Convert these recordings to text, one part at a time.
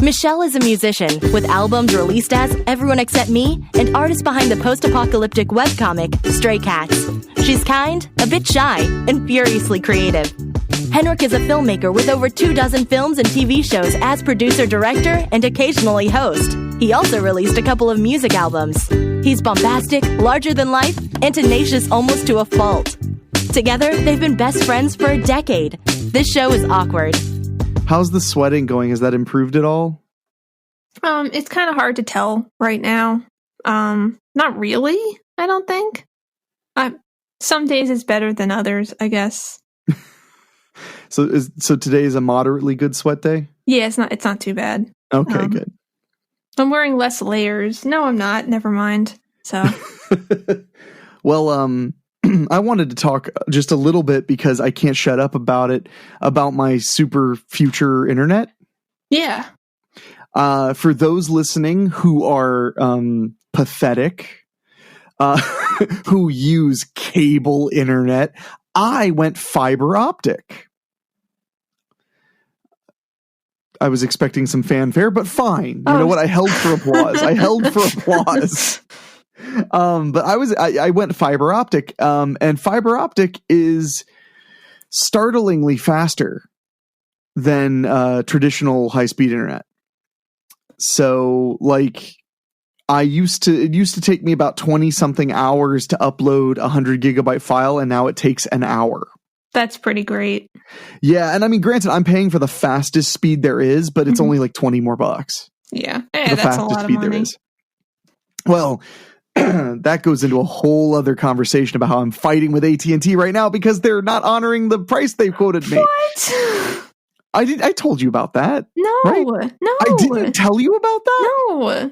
Michelle is a musician with albums released as Everyone Except Me and artist behind the post-apocalyptic webcomic Stray Cats. She's kind, a bit shy, and furiously creative. Henrique is a filmmaker with over 24 films and TV shows as producer, director, and occasionally host. He also released a couple of music albums. He's bombastic, larger than life, and tenacious almost to a fault. Together, they've been best friends for a decade. This show is awkward. How's the sweating going? Has that improved at all? It's kind of hard to tell right now. Not really, I don't think. Some days it's better than others, I guess. So today is a moderately good sweat day? Yeah, it's not too bad. Okay, good. I'm wearing less layers. No, I'm not. Never mind. So. Well, I wanted to talk just a little bit because I can't shut up about it, about my super future internet. Yeah. For those listening who are pathetic, who use cable internet, I went fiber optic. I was expecting some fanfare, but fine. You know what? I held for applause. But I went fiber optic, and fiber optic is startlingly faster than traditional high-speed internet. So, like, it used to take me about 20 something hours to upload a 100 gigabyte file, and now it takes an hour. That's pretty great. Yeah, and I mean, granted, I'm paying for the fastest speed there is, but it's only like 20 more bucks. Yeah, the that's fastest a lot speed of money. there is. Well, that goes into a whole other conversation about how I'm fighting with AT&T right now because they're not honoring the price they quoted me. What? I told you about that. No, right? no. I didn't tell you about that? No.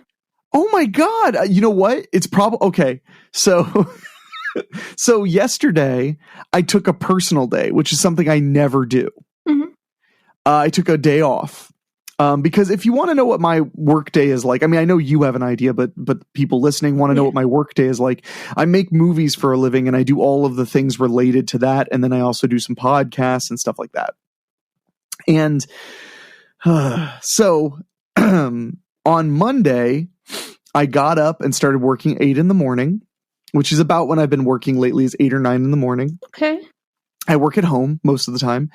Oh my God. You know what? It's probably okay. So yesterday I took a personal day, which is something I never do. Mm-hmm. I took a day off. Because if you want to know what my work day is like, I mean, I know you have an idea, but people listening want to know what my work day is like. I make movies for a living and I do all of the things related to that. And then I also do some podcasts and stuff like that. And so on Monday, I got up and started working 8 a.m, which is about when I've been working lately, is 8 or 9 a.m. Okay. I work at home most of the time.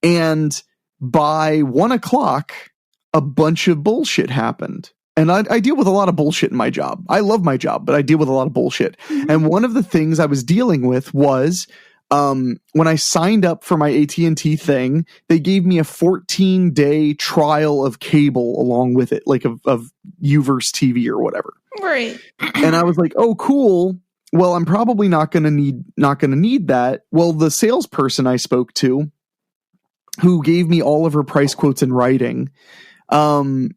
And by 1 o'clock, a bunch of bullshit happened. And I deal with a lot of bullshit in my job. I love my job, but I deal with a lot of bullshit. Mm-hmm. And one of the things I was dealing with was when I signed up for my AT&T thing, they gave me a 14-day trial of cable along with it, like of Uverse TV or whatever. Right. And I was like, oh, cool. Well, I'm probably not going to need that. Well, the salesperson I spoke to, who gave me all of her price quotes in writing,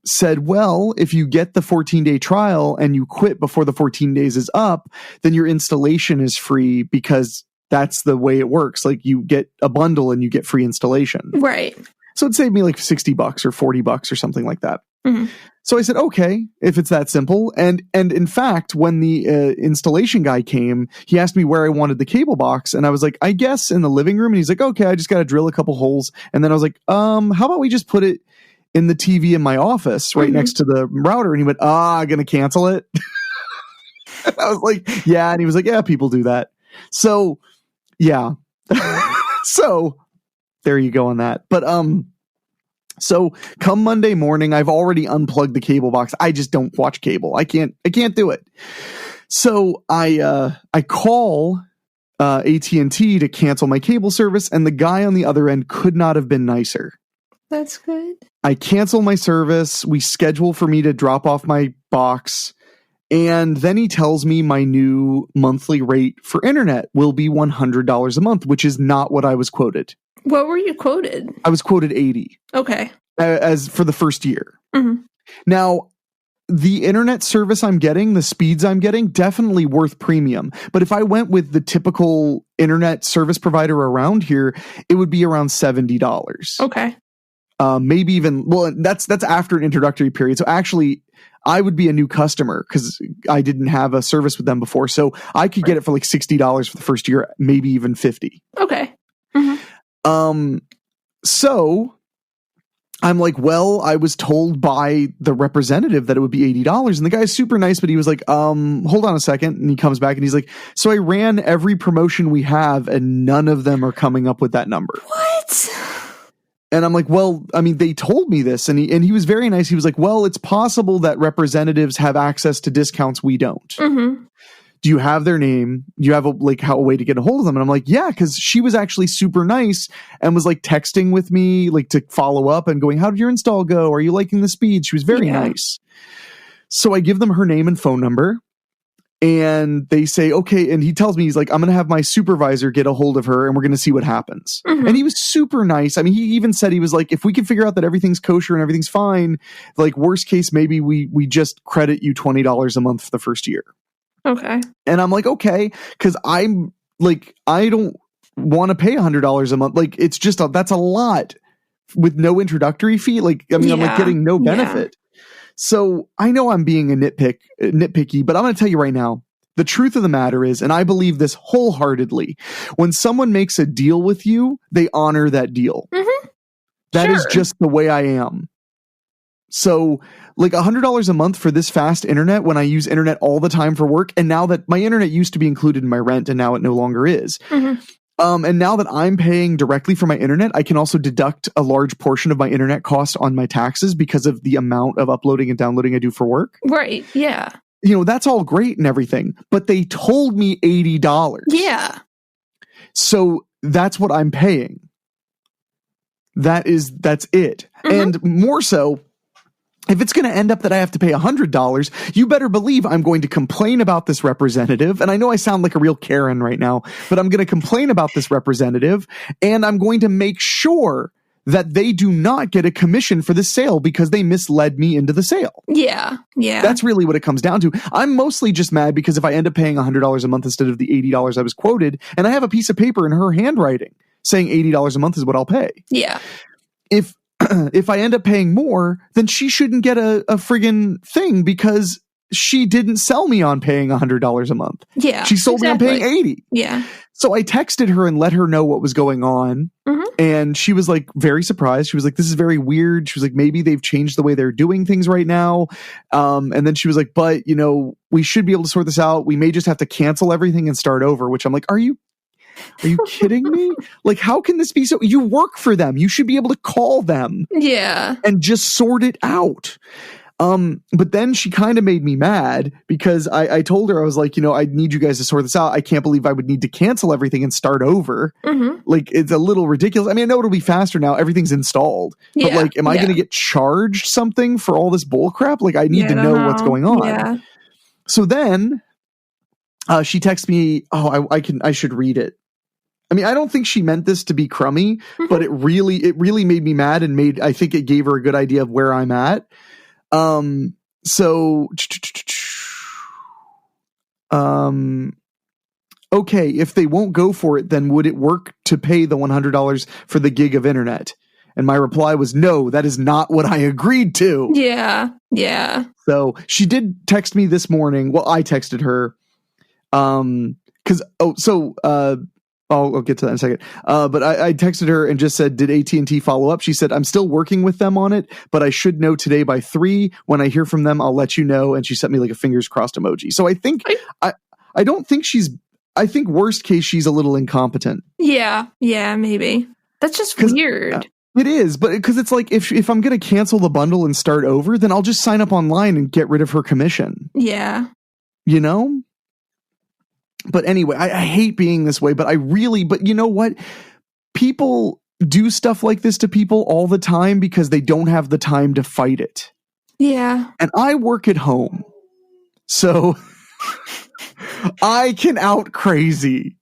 said, well, if you get the 14-day trial and you quit before the 14 days is up, then your installation is free because that's the way it works. Like you get a bundle and you get free installation. Right. So it saved me like $60 or $40 or something like that. Mm-hmm. So I said, okay, if it's that simple. And in fact, when the installation guy came, he asked me where I wanted the cable box. And I was like, I guess in the living room. And he's like, okay, I just got to drill a couple holes. And then I was like, how about we just put it in the TV in my office right next to the router? And he went, going to cancel it. I was like, yeah. And he was like, yeah, people do that. So yeah. So there you go on that. But, so come Monday morning, I've already unplugged the cable box. I just don't watch cable. I can't do it. So I call AT&T to cancel my cable service, and the guy on the other end could not have been nicer. That's good. I cancel my service. We schedule for me to drop off my box. And then he tells me my new monthly rate for internet will be $100 a month, which is not what I was quoted. What were you quoted? I was quoted 80. Okay. As for the first year. Mm-hmm. Now, the internet service I'm getting, the speeds I'm getting, definitely worth premium. But if I went with the typical internet service provider around here, it would be around $70. Okay. Maybe even, well, that's after an introductory period. So actually, I would be a new customer because I didn't have a service with them before. So I could get it for like $60 for the first year, maybe even $50. Okay. Mm-hmm. So I'm like, well, I was told by the representative that it would be $80. And the guy's super nice, but he was like, hold on a second. And he comes back and he's like, so I ran every promotion we have and none of them are coming up with that number. What? And I'm like, well, I mean, they told me this. And he was very nice. He was like, well, it's possible that representatives have access to discounts we don't. Mm-hmm. Do you have their name? Do you have a way to get a hold of them? And I'm like, yeah, because she was actually super nice and was like texting with me, like to follow up and going, how did your install go? Are you liking the speed? She was very nice. So I give them her name and phone number and they say, okay. And he tells me, he's like, I'm going to have my supervisor get a hold of her and we're going to see what happens. Mm-hmm. And he was super nice. I mean, he even said, he was like, if we can figure out that everything's kosher and everything's fine, like worst case, maybe we just credit you $20 a month for the first year. Okay. And I'm like, okay, because I'm like, I don't want to pay $100 a month. Like, it's just, that's a lot with no introductory fee. Like, I mean, I'm like getting no benefit. Yeah. So I know I'm being a nitpicky, but I'm going to tell you right now, the truth of the matter is, and I believe this wholeheartedly, when someone makes a deal with you, they honor that deal. Mm-hmm. That is just the way I am. So like $100 a month for this fast internet when I use internet all the time for work. And now that my internet used to be included in my rent and now it no longer is. Mm-hmm. And now that I'm paying directly for my internet, I can also deduct a large portion of my internet cost on my taxes because of the amount of uploading and downloading I do for work. Right. Yeah. You know, that's all great and everything, but they told me $80. Yeah. So that's what I'm paying. That's it. Mm-hmm. And more so, if it's going to end up that I have to pay $100, you better believe I'm going to complain about this representative. And I know I sound like a real Karen right now, but I'm going to complain about this representative and I'm going to make sure that they do not get a commission for this sale because they misled me into the sale. Yeah. Yeah. That's really what it comes down to. I'm mostly just mad because if I end up paying $100 a month instead of the $80 I was quoted, and I have a piece of paper in her handwriting saying $80 a month is what I'll pay. Yeah. If I end up paying more, then she shouldn't get a friggin' thing because she didn't sell me on paying $100 a month. Yeah. She sold me on paying $80. Yeah. So I texted her and let her know what was going on. Mm-hmm. And she was like very surprised. She was like, this is very weird. She was like, maybe they've changed the way they're doing things right now. And then she was like, but you know, we should be able to sort this out. We may just have to cancel everything and start over, which I'm like, Are you kidding me? Like, how can this be so? You work for them. You should be able to call them. Yeah. And just sort it out. But then she kind of made me mad because I told her, I was like, you know, I need you guys to sort this out. I can't believe I would need to cancel everything and start over. Mm-hmm. Like, it's a little ridiculous. I mean, I know it'll be faster now. Everything's installed. Yeah. But like, am I going to get charged something for all this bull crap? Like, I need to know what's going on. Yeah. So then she texted me, I should read it. I mean, I don't think she meant this to be crummy, mm-hmm. but it really made me mad and I think it gave her a good idea of where I'm at. Okay, if they won't go for it, then would it work to pay the $100 for the gig of internet? And my reply was, no, that is not what I agreed to. Yeah. Yeah. So she did text me this morning. Well, I texted her. I'll get to that in a second. But I texted her and just said, did AT&T follow up? She said, I'm still working with them on it, but I should know today by 3. When I hear from them, I'll let you know. And she sent me like a fingers crossed emoji. So I think, I don't think I think worst case, she's a little incompetent. Yeah. Yeah, maybe. That's just weird. It is, but because it's like, if I'm going to cancel the bundle and start over, then I'll just sign up online and get rid of her commission. Yeah. You know? But anyway, I hate being this way, but you know what? People do stuff like this to people all the time because they don't have the time to fight it. Yeah. And I work at home, so I can out crazy.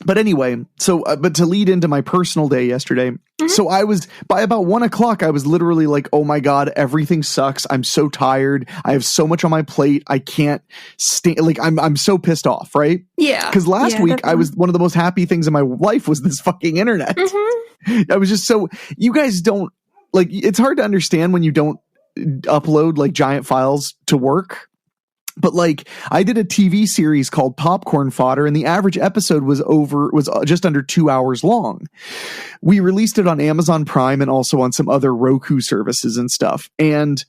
But anyway, but to lead into my personal day yesterday, mm-hmm. So I was, by about 1:00, I was literally like, oh my God, everything sucks. I'm so tired. I have so much on my plate. I can't stand, like, I'm so pissed off, right? Yeah. Because last week, I was, one of the most happy things in my life was this fucking internet. Mm-hmm. I was just you guys don't, like, it's hard to understand when you don't upload like giant files to work. But like, I did a TV series called Popcorn Fodder, and the average episode was just under 2 hours long. We released it on Amazon Prime and also on some other Roku services and stuff. And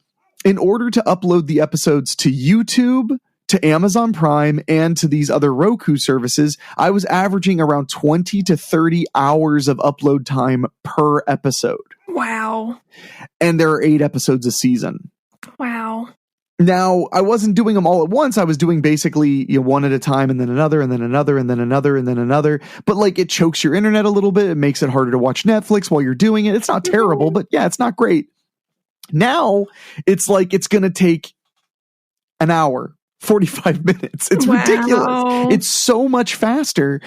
in order to upload the episodes to YouTube, to Amazon Prime, and to these other Roku services, I was averaging around 20 to 30 hours of upload time per episode. Wow. And there are 8 episodes a season. Wow. Now, I wasn't doing them all at once. I was doing basically, one at a time, and then another, and then another, and then another, and then another. But like, it chokes your internet a little bit. It makes it harder to watch Netflix while you're doing it. It's not terrible, but yeah, it's not great. Now, it's like it's going to take an hour, 45 minutes. It's ridiculous. It's so much faster.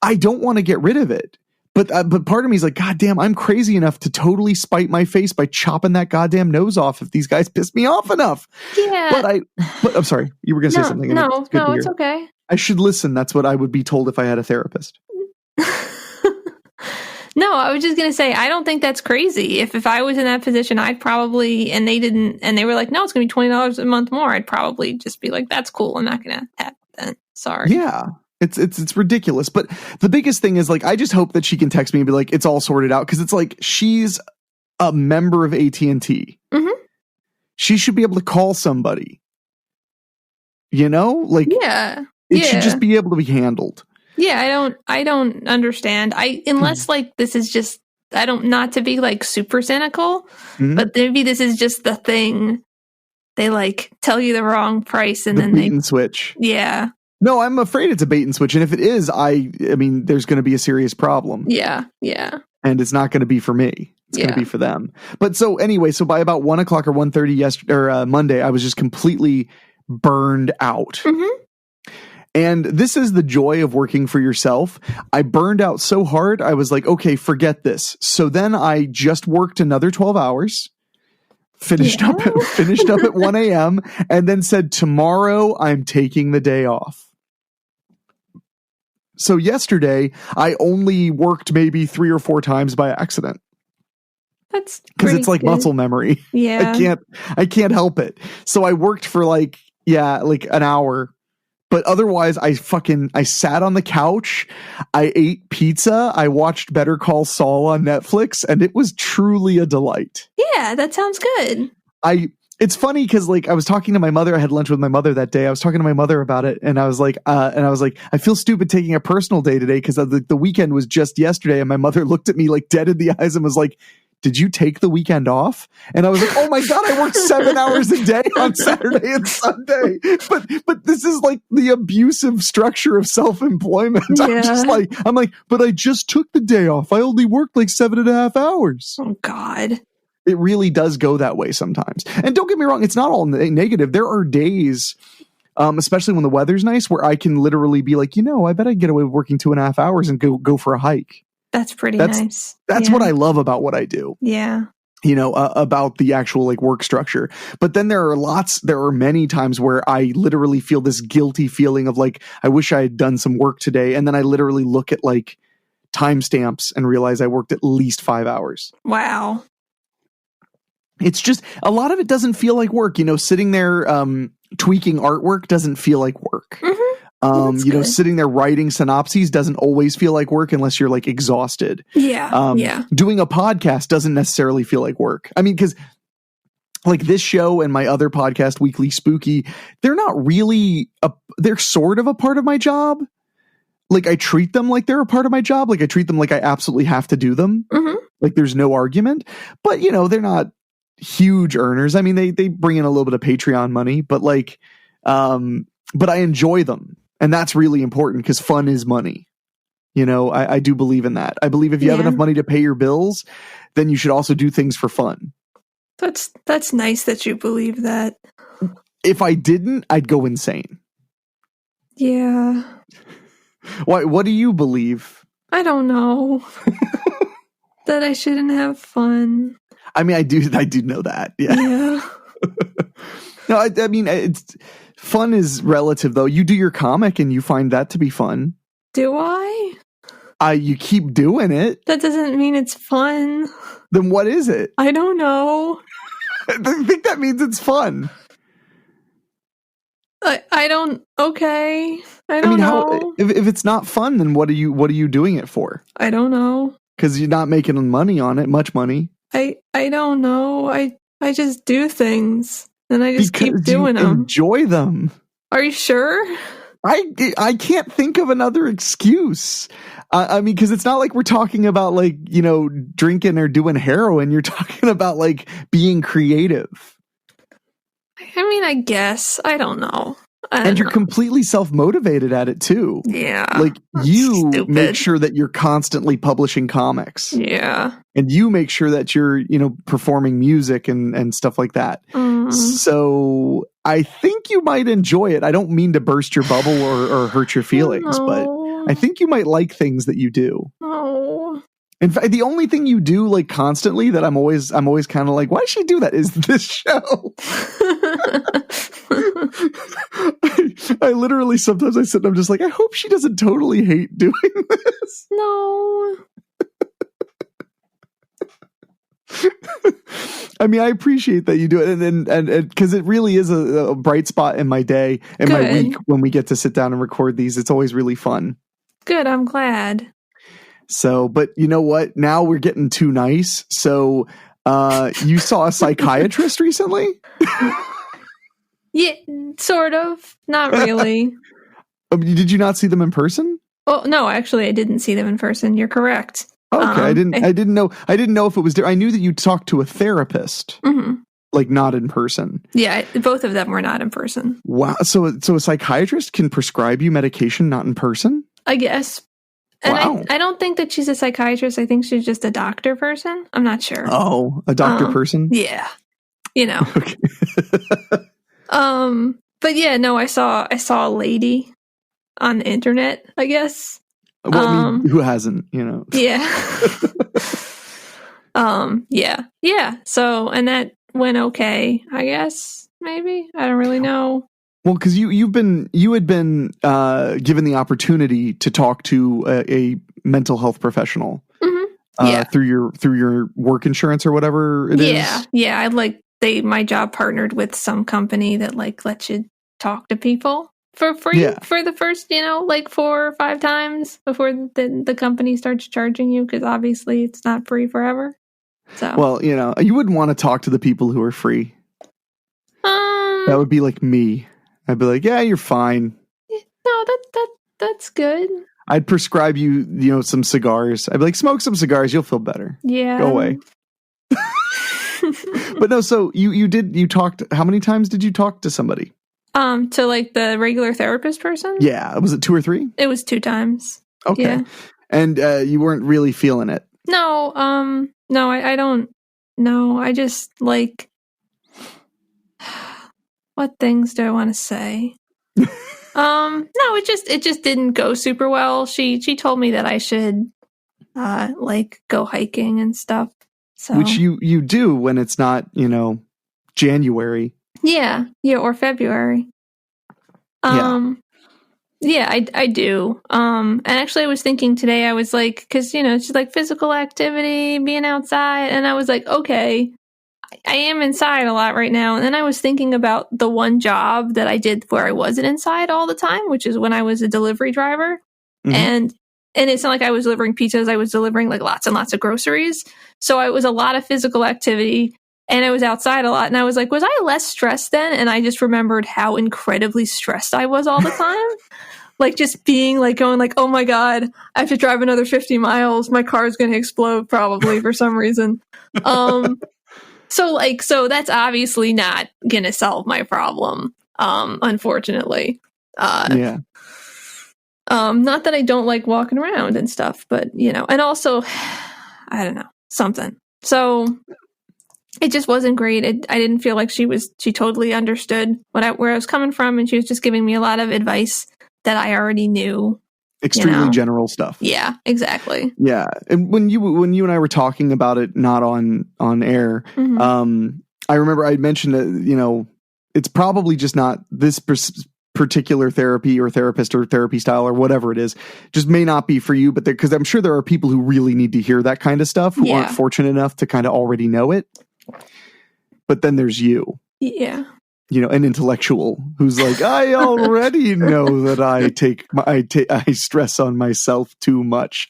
I don't want to get rid of it. But part of me is like, God damn, I'm crazy enough to totally spite my face by chopping that goddamn nose off if these guys piss me off enough. Yeah. But I'm sorry, you were going to say something. No, it's okay. I should listen. That's what I would be told if I had a therapist. No, I was just going to say, I don't think that's crazy. If I was in that position, I'd probably, and they were like, no, it's going to be $20 a month more. I'd probably just be like, that's cool. I'm not going to have that. Sorry. Yeah. It's ridiculous. But the biggest thing is like, I just hope that she can text me and be like, it's all sorted out. Cause it's like, she's a member of AT&T. Mm-hmm. She should be able to call somebody, like, it should just be able to be handled. Yeah. I don't understand. Unless like, this is just, not to be like super cynical, but maybe this is just the thing. They like tell you the wrong price and then bait and switch. Yeah. No, I'm afraid it's a bait and switch. And if it is, I mean, there's going to be a serious problem. Yeah. Yeah. And it's not going to be for me. It's going to be for them. But so anyway, so by about 1 o'clock or 1:30 yesterday, Monday, I was just completely burned out. Mm-hmm. And this is the joy of working for yourself. I burned out so hard. I was like, okay, forget this. So then I just worked another 12 hours. Finished up at 1 a.m. and then said, tomorrow I'm taking the day off. So yesterday I only worked maybe 3 or 4 times by accident. That's because it's like good. Muscle memory. Yeah. I can't help it. So I worked for like an hour. But otherwise, I sat on the couch, I ate pizza, I watched Better Call Saul on Netflix, and it was truly a delight. Yeah, that sounds good. It's funny because like I was talking to my mother, I had lunch with my mother that day. I was talking to my mother about it, and I was like, I feel stupid taking a personal day today because the weekend was just yesterday, and my mother looked at me like dead in the eyes and was like, did you take the weekend off? And I was like, oh my God, I worked 7 hours a day on Saturday and Sunday. But this is like the abusive structure of self-employment. Yeah. I'm like, but I just took the day off. I only worked like 7.5 hours. Oh God. It really does go that way sometimes. And don't get me wrong, it's not all negative. There are days, especially when the weather's nice, where I can literally be like, I bet I can get away with working 2.5 hours and go for a hike. That's pretty nice. That's what I love about what I do. Yeah. About the actual like work structure. But then there are many times where I literally feel this guilty feeling of like, I wish I had done some work today. And then I literally look at like timestamps and realize I worked at least 5 hours. Wow. It's just, a lot of it doesn't feel like work. Sitting there tweaking artwork doesn't feel like work. Mm-hmm. Sitting there writing synopses doesn't always feel like work unless you're like exhausted. Yeah. Doing a podcast doesn't necessarily feel like work. I mean, because like this show and my other podcast, Weekly Spooky, they're not really, they're sort of a part of my job. Like I treat them like they're a part of my job. Like I treat them like I absolutely have to do them. Mm-hmm. Like there's no argument, but they're not huge earners. I mean, they bring in a little bit of Patreon money, but like, but I enjoy them. And that's really important because fun is money. I do believe in that. I believe if you have enough money to pay your bills, then you should also do things for fun. That's nice that you believe that. If I didn't, I'd go insane. Yeah. What do you believe? I don't know. That I shouldn't have fun. I mean, I do know that. Yeah. No, I mean, fun is relative, though. You do your comic and you find that to be fun. Do I? You keep doing it. That doesn't mean it's fun. Then what is it? I don't know. I think that means it's fun. I don't. Okay. I I don't mean, know. if it's not fun, then what are you doing it for? I don't know. Because you're not making money on it, much money. I don't know. I just do things and I just keep doing them. Enjoy them. Are you sure? I can't think of another excuse. I mean, because it's not like we're talking about like, drinking or doing heroin. You're talking about like being creative. I mean, I guess. I don't know. And you're completely self-motivated at it too. Yeah. Like you stupid. make sure that you're constantly publishing comics. Yeah. And you make sure that you're, performing music and stuff like that. So I think you might enjoy it. I don't mean to burst your bubble or hurt your feelings, but I think you might like things that you do. Oh. In fact, the only thing you do like constantly that I'm always kind of like, why does she do that? Is this show? I literally sometimes I sit and I'm just like, I hope she doesn't totally hate doing this. No. I mean, I appreciate that you do it, and because it really is a bright spot in my day and my week when we get to sit down and record these. It's always really fun. Good, I'm glad. So, but you know what? Now we're getting too nice. So, you saw a psychiatrist recently? Yeah, sort of. Not really. Did you not see them in person? Oh no, actually, I didn't see them in person. You're correct. Okay, I didn't know if it was. I knew that you talked to a therapist, like not in person. Yeah, both of them were not in person. Wow. So a psychiatrist can prescribe you medication not in person? I guess. And wow. I don't think that she's a psychiatrist. I think she's just a doctor person. I'm not sure. Oh, a doctor person? Yeah. Okay. But yeah, no, I saw a lady on the internet, I guess. Well, I mean, who hasn't, Yeah. Yeah. So, and that went okay, I guess, maybe. I don't really know. Well, because you had been given the opportunity to talk to a mental health professional through your work insurance or whatever it is. Yeah. I my job partnered with some company that lets you talk to people for free for the first 4 or 5 times before the company starts charging you, because obviously it's not free forever. So well, you wouldn't want to talk to the people who are free. That would be like me. I'd be like, yeah, you're fine. No, that's good. I'd prescribe you, some cigars. I'd be like, smoke some cigars, you'll feel better. Yeah. Go away. But no, so you talked, how many times did you talk to somebody? To the regular therapist person? Yeah. Was it 2 or 3? It was 2 times. Okay. Yeah. And you weren't really feeling it? No, I don't know. I just what things do I want to say? No, it just didn't go super well. She told me that I should go hiking and stuff. So which you do when it's not, January. Yeah, or February. Yeah, I do. And actually I was thinking today, I was because it's just physical activity, being outside, and I was like, okay, I am inside a lot right now. And then I was thinking about the one job that I did where I wasn't inside all the time, which is when I was a delivery driver. And it's not like I was delivering pizzas. I was delivering lots and lots of groceries. So it was a lot of physical activity, and I was outside a lot. And I was like, was I less stressed then? And I just remembered how incredibly stressed I was all the time. Just being going oh my God, I have to drive another 50 miles. My car is going to explode probably for some reason. So that's obviously not going to solve my problem. Unfortunately. Yeah. Not that I don't like walking around and stuff, but and also, I don't know, something. So it just wasn't great. I didn't feel like she totally understood where I was coming from, and she was just giving me a lot of advice that I already knew. Extremely general stuff. Yeah, exactly. Yeah. And when you and I were talking about it, not on air, I remember I mentioned that, it's probably just not this particular therapy or therapist or therapy style or whatever it is, just may not be for you, but because I'm sure there are people who really need to hear that kind of stuff who aren't fortunate enough to kind of already know it. But then there's you. Yeah. an intellectual who's like, I already know that I stress on myself too much.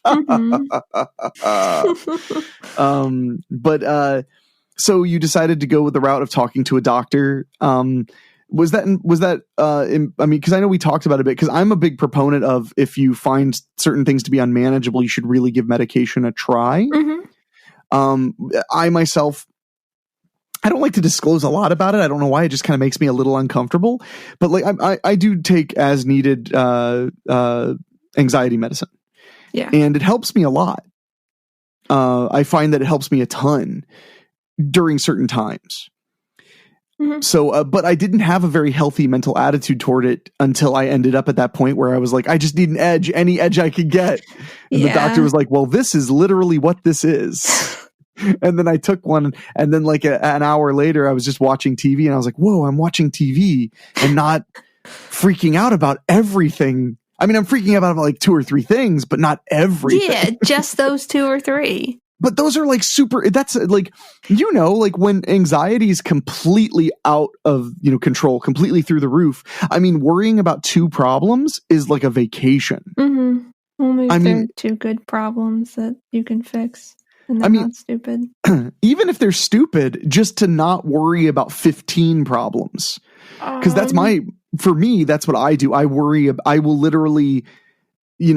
But so you decided to go with the route of talking to a doctor. Was that because I know we talked about it a bit, because I'm a big proponent of, if you find certain things to be unmanageable, you should really give medication a try. I myself, I don't like to disclose a lot about it. I don't know why. It just kind of makes me a little uncomfortable. But like I do take as needed anxiety medicine. Yeah. And it helps me a lot. I find that it helps me a ton during certain times. So, but I didn't have a very healthy mental attitude toward it until I ended up at that point where I was like, I just need an edge, any edge I could get. And the doctor was like, well, this is literally what this is. And then I took one, and then like an hour later, I was just watching TV, and I was like, whoa, I'm watching TV and not freaking out about everything. I mean, I'm freaking out about like 2 or 3 things, but not everything. Yeah, just those 2 or 3. But those are like that's like, like when anxiety is completely out of, control, completely through the roof. I mean, worrying about 2 problems is like a vacation. Only if they're 2 good problems that you can fix. And they're not stupid. Even if they're stupid, just to not worry about 15 problems. Because for me, that's what I do. I will literally,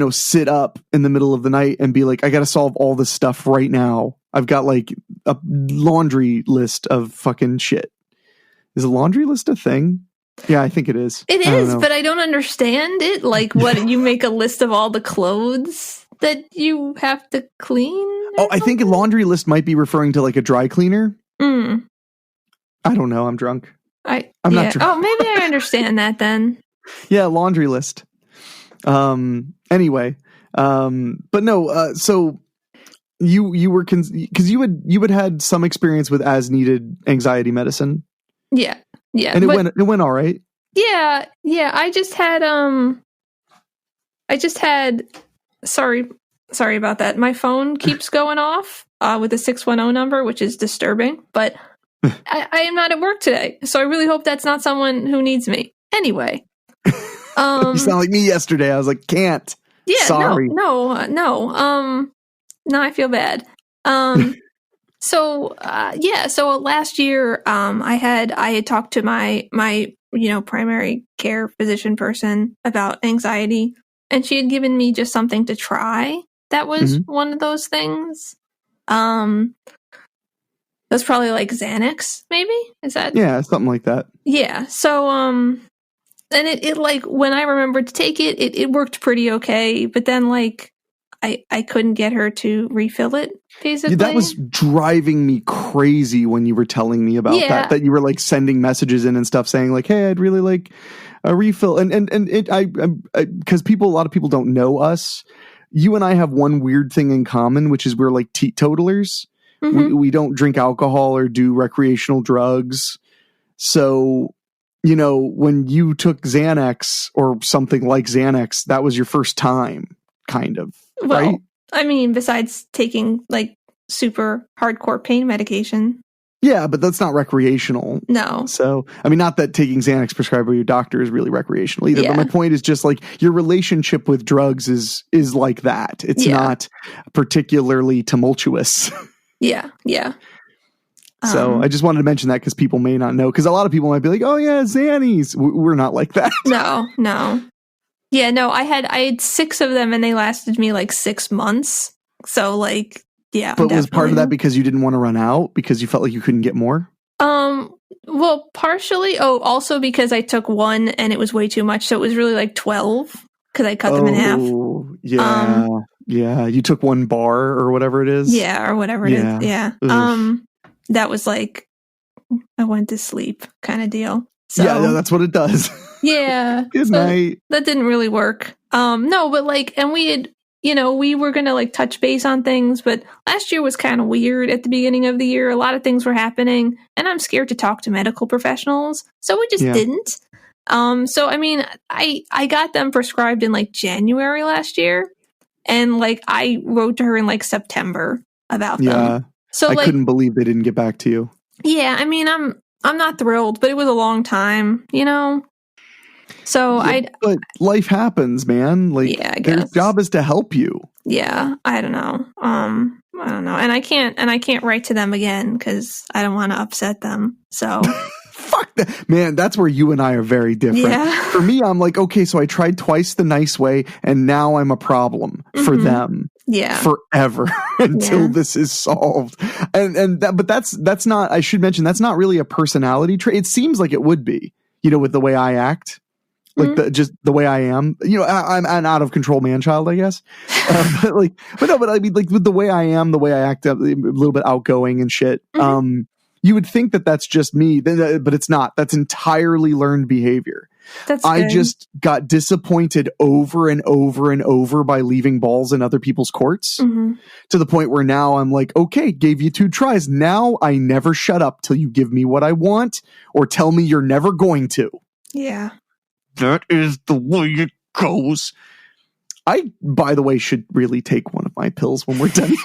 sit up in the middle of the night and be like, I got to solve all this stuff right now. I've got like a laundry list of fucking shit. Is a laundry list a thing? Yeah, I think it is. It is, but I don't understand it. Like, what, you make a list of all the clothes that you have to clean? I think a laundry list might be referring to like a dry cleaner. I don't know. I'm drunk. I'm not drunk. Oh, maybe I understand that then. Yeah, laundry list. Anyway, but no. So you were because you had some experience with as needed anxiety medicine. Yeah, and it went all right. Yeah. I just had. Sorry about that. My phone keeps going off with a 610 number, which is disturbing, but I am not at work today. So I really hope that's not someone who needs me. Anyway. You sound like me yesterday. I was like, can't. Yeah, sorry. No, I feel bad. So last year, I had talked to my primary care physician person about anxiety, and she had given me just something to try. That was one of those things. That's probably like Xanax, maybe? Is that? Yeah, something like that. Yeah. So, and it like, when I remembered to take it, it worked pretty okay. But then like, I couldn't get her to refill it, basically. Yeah, that was driving me crazy when you were telling me about that you were like sending messages in and stuff saying like, hey, I'd really like a refill. And because a lot of people don't know us. You and I have one weird thing in common, which is we're like teetotalers. We don't drink alcohol or do recreational drugs. So, when you took Xanax or something like Xanax, that was your first time, kind of, right? I mean, besides taking like super hardcore pain medication. Yeah, but that's not recreational. No. So, I mean, not that taking Xanax prescribed by your doctor is really recreational either. Yeah. But my point is just like your relationship with drugs is like that. It's not particularly tumultuous. Yeah. So I just wanted to mention that because people may not know. Because a lot of people might be like, "Oh yeah, Xannies." We're not like that. No. Yeah, no. I had 6 of them, and they lasted me like 6 months. So like. Yeah, but was part of that because you didn't want to run out because you felt like you couldn't get more? Well, partially. Oh, also because I took 1 and it was way too much, so it was really like 12 because I cut them in half. Yeah, yeah. You took 1 bar or whatever it is. Yeah, or whatever it is. Yeah. That was like I went to sleep kind of deal. So, yeah, that's what it does. Yeah. Good night. That didn't really work. No, but like, and we had. We were going to like touch base on things, but last year was kind of weird at the beginning of the year. A lot of things were happening and I'm scared to talk to medical professionals. So we just didn't. So, I mean, I got them prescribed in like January last year and like I wrote to her in like September about them. So I couldn't believe they didn't get back to you. Yeah. I mean, I'm not thrilled, but it was a long time, you know? So but life happens, man. Like, yeah, I their guess. job is to help you. Yeah, I don't know. I don't know. And I can't write to them again because I don't want to upset them. So Fuck that. Man, that's where you and I are very different. Yeah. For me, I'm like, okay, so I tried twice the nice way, and now I'm a problem for them. Yeah. Forever until this is solved. But that's not, I should mention, that's not really a personality trait. It seems like it would be, you know, with the way I act. Like just the way I am, you know, I'm an out of control man child, I guess. But I mean, like with the way I am, the way I act, a little bit outgoing and shit. You would think that that's just me, but it's not. That's entirely learned behavior. I just got disappointed over and over and over by leaving balls in other people's courts to the point where now I'm like, okay, gave you 2 tries. Now I never shut up till you give me what I want or tell me you're never going to. Yeah. That is the way it goes. I, by the way, should really take one of my pills when we're done.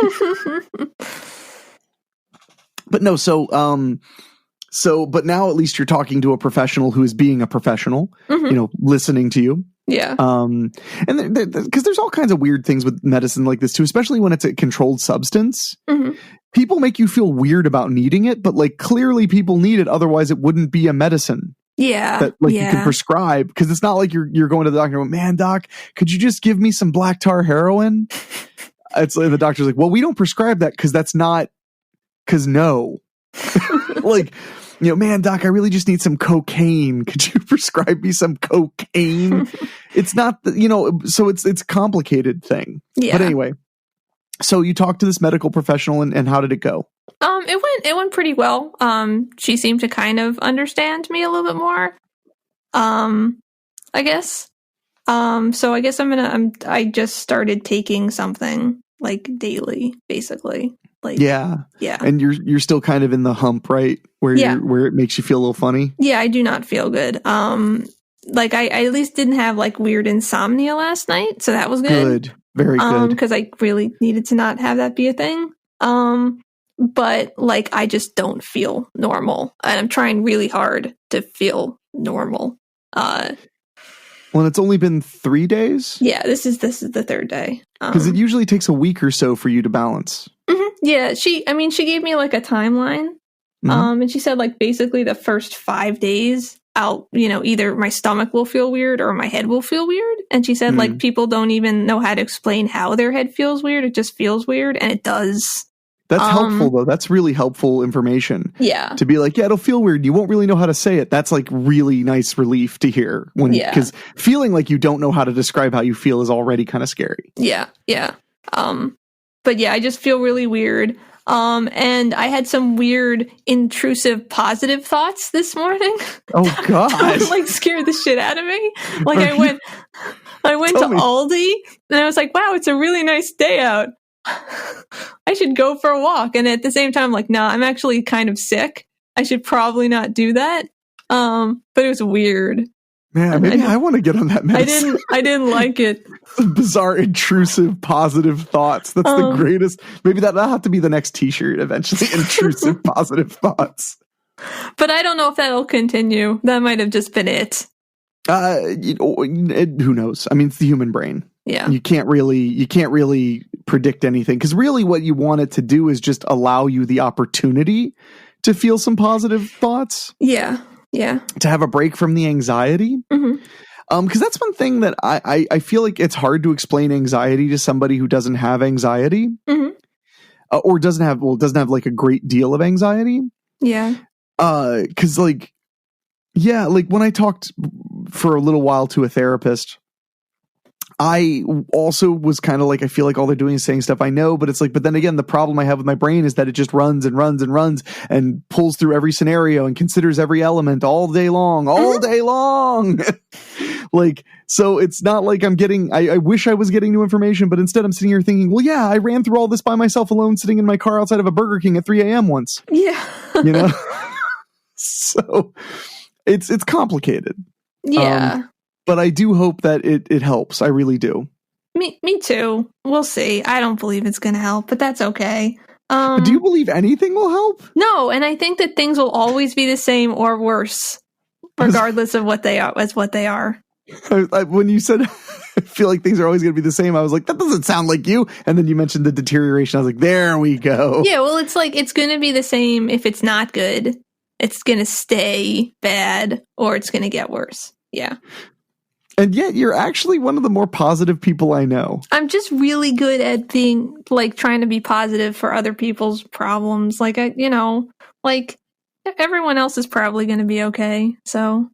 But no, but now at least you're talking to a professional who is being a professional, you know, listening to you. Yeah. And because there's all kinds of weird things with medicine like this too, especially when it's a controlled substance. People make you feel weird about needing it, but like clearly people need it. Otherwise it wouldn't be a medicine. Yeah. That like you can prescribe, because it's not like you're going to the doctor and going, man, doc, could you just give me some black tar heroin? It's like the doctor's like, well, we don't prescribe that because no. Like, you know, man, doc, I really just need some cocaine. Could you prescribe me some cocaine? It's not, you know, so it's a complicated thing. Yeah. But anyway, so you talked to this medical professional and how did it go? It went pretty well. She seemed to kind of understand me a little bit more. I guess. So I guess I just started taking something like daily, basically. Like, yeah. And you're still kind of in the hump, right? Where it makes you feel a little funny. Yeah, I do not feel good. Like I at least didn't have like weird insomnia last night, so that was good. Very good. Because I really needed to not have that be a thing. But like I just don't feel normal, and I'm trying really hard to feel normal. Well, it's only been 3 days. Yeah, this is the 3rd day. Because it usually takes a week or so for you to balance. Yeah, she gave me like a timeline. And she said like basically the first 5 days I'll, you know, either my stomach will feel weird or my head will feel weird. And she said like people don't even know how to explain how their head feels weird. It just feels weird, and it does. That's helpful, though. That's really helpful information. Yeah. To be like, yeah, it'll feel weird. You won't really know how to say it. That's like really nice relief to hear. Because feeling like you don't know how to describe how you feel is already kind of scary. Yeah. But yeah, I just feel really weird. And I had some weird, intrusive, positive thoughts this morning. Oh, God. That like scared the shit out of me. Like I went to Aldi and I was like, wow, it's a really nice day out. I should go for a walk. And at the same time, like, nah, I'm actually kind of sick. I should probably not do that. But it was weird. Man, maybe I want to get on that medicine. I didn't like it. Bizarre, intrusive, positive thoughts. That's the greatest. Maybe that'll have to be the next t-shirt eventually. Intrusive, positive thoughts. But I don't know if that'll continue. That might have just been it. Who knows? I mean, it's the human brain. Yeah. You can't really predict anything, because really what you want it to do is just allow you the opportunity to feel some positive thoughts. Yeah. To have a break from the anxiety. Because that's one thing that I feel like it's hard to explain anxiety to somebody who doesn't have anxiety. Or doesn't have like a great deal of anxiety. Yeah. Because like when I talked for a little while to a therapist, I also was kind of like, I feel like all they're doing is saying stuff I know, but it's like, but then again, the problem I have with my brain is that it just runs and runs and runs and pulls through every scenario and considers every element all day long. Like, so it's not like I'm getting, I wish I was getting new information, but instead I'm sitting here thinking, well, yeah, I ran through all this by myself alone, sitting in my car outside of a Burger King at 3 a.m. once. Yeah. You know? So it's complicated. Yeah. But I do hope that it helps. I really do. Me too. We'll see. I don't believe it's going to help, but that's okay. Do you believe anything will help? No, and I think that things will always be the same or worse, regardless of what they are. When you said, I feel like things are always going to be the same, I was like, that doesn't sound like you. And then you mentioned the deterioration. I was like, there we go. Yeah, well, it's like, it's going to be the same if it's not good. It's going to stay bad, or it's going to get worse. Yeah. And yet you're actually one of the more positive people I know. I'm just really good at being, like, trying to be positive for other people's problems. Like, everyone else is probably going to be okay. So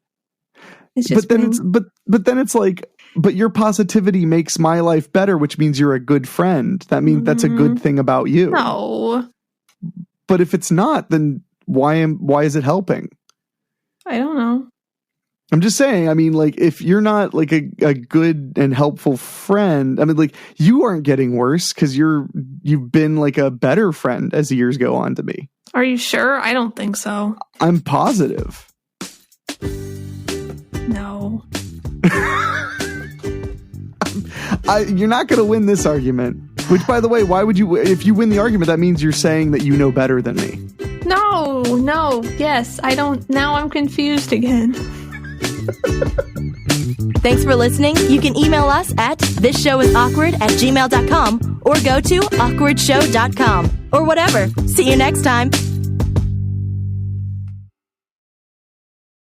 it's just but then it's like, but your positivity makes my life better, which means you're a good friend. That means that's a good thing about you. No. But if it's not, then why is it helping? I don't know. I'm just saying, I mean, like, if you're not like a good and helpful friend, I mean, like, you aren't getting worse because you've been like a better friend as the years go on to me. Are you sure? I don't think so. I'm positive. No. You're not going to win this argument. Which, by the way, why would you? If you win the argument, that means you're saying that you know better than me. No. Yes, I don't. Now I'm confused again. Thanks for listening. You can email us at thisshowIsAwkward@gmail.com or go to awkwardshow.com or whatever. See you next time.